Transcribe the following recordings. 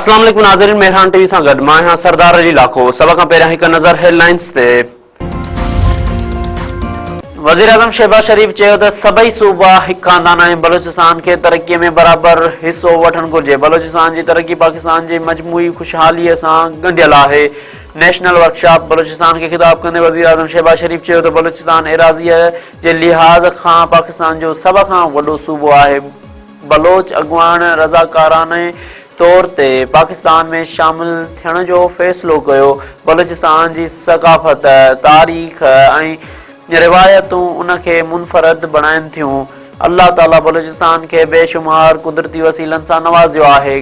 अस्सलाम वालेकुम नाज़रीन, मेहरान टीवी सां गॾु मां आहियां सरदार अली लाखो। सभ खां पहिरियां हिकु नज़र हेडलाइंस ते। वज़ीर आज़म शहबाज शरीफ़ चयो त सभई सूबा हिकु ख़ानदान आहिनि, बलूचिस्तान खे तरक़ीअ में बराबर हिसो वठणु घुरिजे। बलूचिस्तान जी तरक़ी पाकिस्तान जी मजमूई खुशहालीअ सां ॻंढियल आहे। नेशनल वर्कशॉप बलूचिस्तान खे ख़िताब कंदे वज़ीर आज़म शहबाज शरीफ़ चयो त बलूचिस्तान एराज़ीअ जे लिहाज़ खां पाकिस्तान जो सभ खां वॾो सूबो आहे। बलोच अॻुवाण रज़ाकाराने तौर ते पाकिस्तान में शामिल थियण जो फ़ैसिलो कयो। बलूचिस्तान जी सक़ाफ़त, तारीख़ ऐं रिवायतूं उनखे मुनफ़रद बणाइनि थियूं। अल्लाह ताला बलूचिस्तान खे बेशुमार कुदरती वसीलनि सां नवाज़ियो आहे।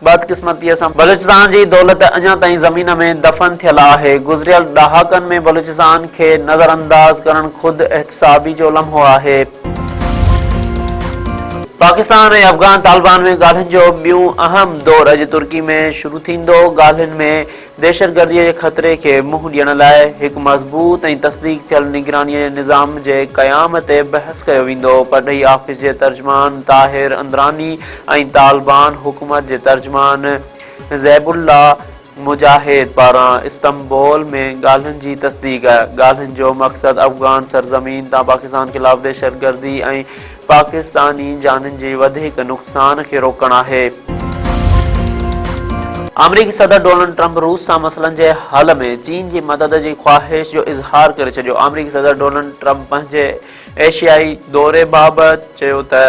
बदकिस्मतीअ सां बलूचिस्तान जी दौलत अञा ताईं ज़मीन में दफ़न थियल आहे। गुज़िरियल ॾहाकनि में बलूचिस्तान खे नज़रअंदाज़ करणु ख़ुदि एहतसाबी जो लम्हो आहे। पाकिस्तान ऐं अफ़गान तालिबान में ॻाल्हियुनि जो ॿियूं अहम दौर अॼु तुर्की में शुरू थींदो। ॻाल्हियुनि में दहशतगर्दीअ जे ख़तरे खे मुंहुं ॾियण लाइ हिकु मज़बूत ऐं तस्दीक़ थियल निगरानीअ जे निज़ाम जे क़याम ते बहस कयो वेंदो। पढ़ई ऑफिस जे तर्जुमान ताहिर अंदरानी ऐं तालिबान हुकूमत जे तर्जुमान ज़ैबुल्ला मुजाहिद पारां इस्तंबोल में ॻाल्हियुनि जी तस्दीक़। ॻाल्हियुनि जो मक़सदु अफ़गान सरज़मीन तां पाकिस्तान ख़िलाफ़ दहशतगर्दी ऐं पाकिस्तानी जाननि जे वधीक नुक़सान खे रोकणु आहे। अमरीकी सदर डोनाल्ड ट्रंप रूस सां मसइलनि जे हल में चीन जी मदद जी ख़्वाहिश जो इज़हार करे छॾियो। अमरीकी सदर डोनाल्ड ट्रंप पंहिंजे एशियाई दौरे बाबति चयो त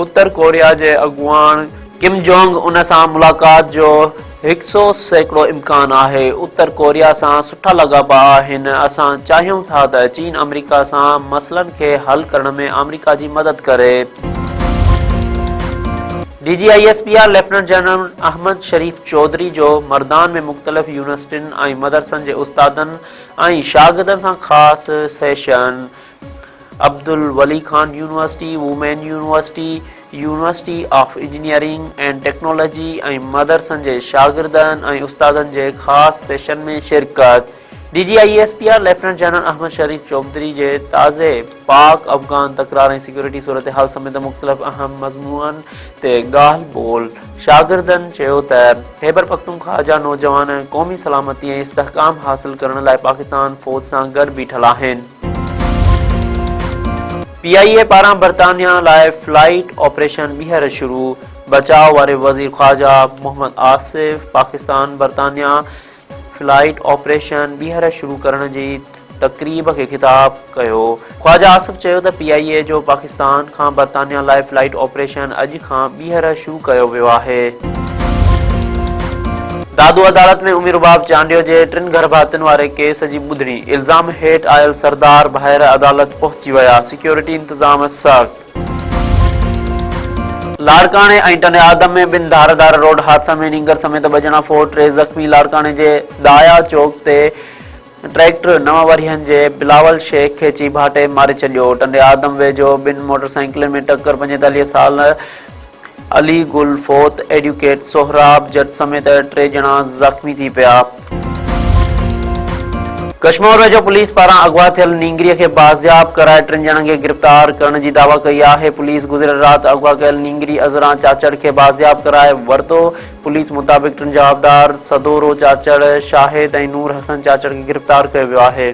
उत्तर कोरिया जे अॻुवाण किम जोंग उन सां मुलाक़ात जो 100% इम्कान आहे। उत्तर कोरिया सां सुठा लाॻापा आहिनि। असां चाहियूं था त चीन अमरीका सां मसइलनि खे हल करण में अमरीका जी मदद करे। DGISPR लेफ्टिनेंट जनरल अहमद शरीफ चौधरी जो मर्दान में मुख़्तलिफ़ यूनिवर्सिटियुनि ऐं मदरसनि जे उस्तादनि ऐं शागिर्दनि सां ख़ासि session. Abdul Wali Khan university, women university, university of engineering and technology ऐं मदरसनि जे शागिर्दनि ऐं उस्तादनि जे ख़ासि सेशन में शिरकत। DGISPR लेफ्टिनेंट जनरल अहमद शरीफ चौधरी जे ताज़े पाक अफ़गान तकरार ऐं सिक्योरिटी सूरत हाल समेत मुख़्तलिफ़ अहम मज़मूननि ते ॻाल्हि ॿोल। शागिर्दनि चयो त ख़ैबर पख्तूनख्वा जा नौजवान क़ौमी सलामती ऐं इस्तेहकाम हासिल करण लाइ पाकिस्तान फ़ौज सां गॾु बीठल आहिनि। PIA पारां बरतानिया लाइ फ्लाइट ऑपरेशन ॿीहर शुरू। बचाव वारे वज़ीर ख़्वाजा मोहम्मद आसिफ पाकिस्तान बरतानिया फ्लाइट ऑपरेशन ॿीहर शुरू करण जी तक़रीब खे ख़िताब कयो। ख़्वाजा आसिफ चयो त PIA जो पाकिस्तान खां बरतानिया लाइ फ्लाइट ऑपरेशन अॼु खां ॿीहर शुरू कयो वियो आहे। दादू अदालत में उमिरि बाब चांडियो जे 3 गर्भातियुनि वारे केस जी ॿुधणी। इल्ज़ाम हेठि आयल सरदार ॿाहिरि अदालत पहुची विया। सिक्योरिटी इंतज़ाम सख़्त। लाड़काणे ऐं टने आदम में 2 धारदार रोड हादसा में नींगर समेत 2 ॼणा फोट, 3 ज़ख़्मी। लाड़काणे जे दाया चौक ते ट्रैक्टर 9 वरियनि जे बिलावल शेख खे चीभाटे मारे छॾियो। टने आदम वेझो 2 मोटरसाइकिलनि में टक्कर। 45 साल अली गुल फोत, एडवोकेट सोहराब जट समेत 3 ॼणा ज़ख़्मी थी पिया। कश्मीर वेझो पुलिस पारां अगवा थियल नींगरीअ खे बाज़ियाब कराए 3 ॼणनि खे गिरफ़्तार करण जी दावा कई आहे। पुलिस गुज़िरियल राति अगवा कयल नींगरी अज़रा चाचड़ खे बाज़ियाब कराए वरितो। पुलिस मुताबिक़ 3 जवाबदार सदोरो चाचड़, शाहिद ऐं नूर हसन चाचड़ खे गिरफ़्तार कयो वियो आहे।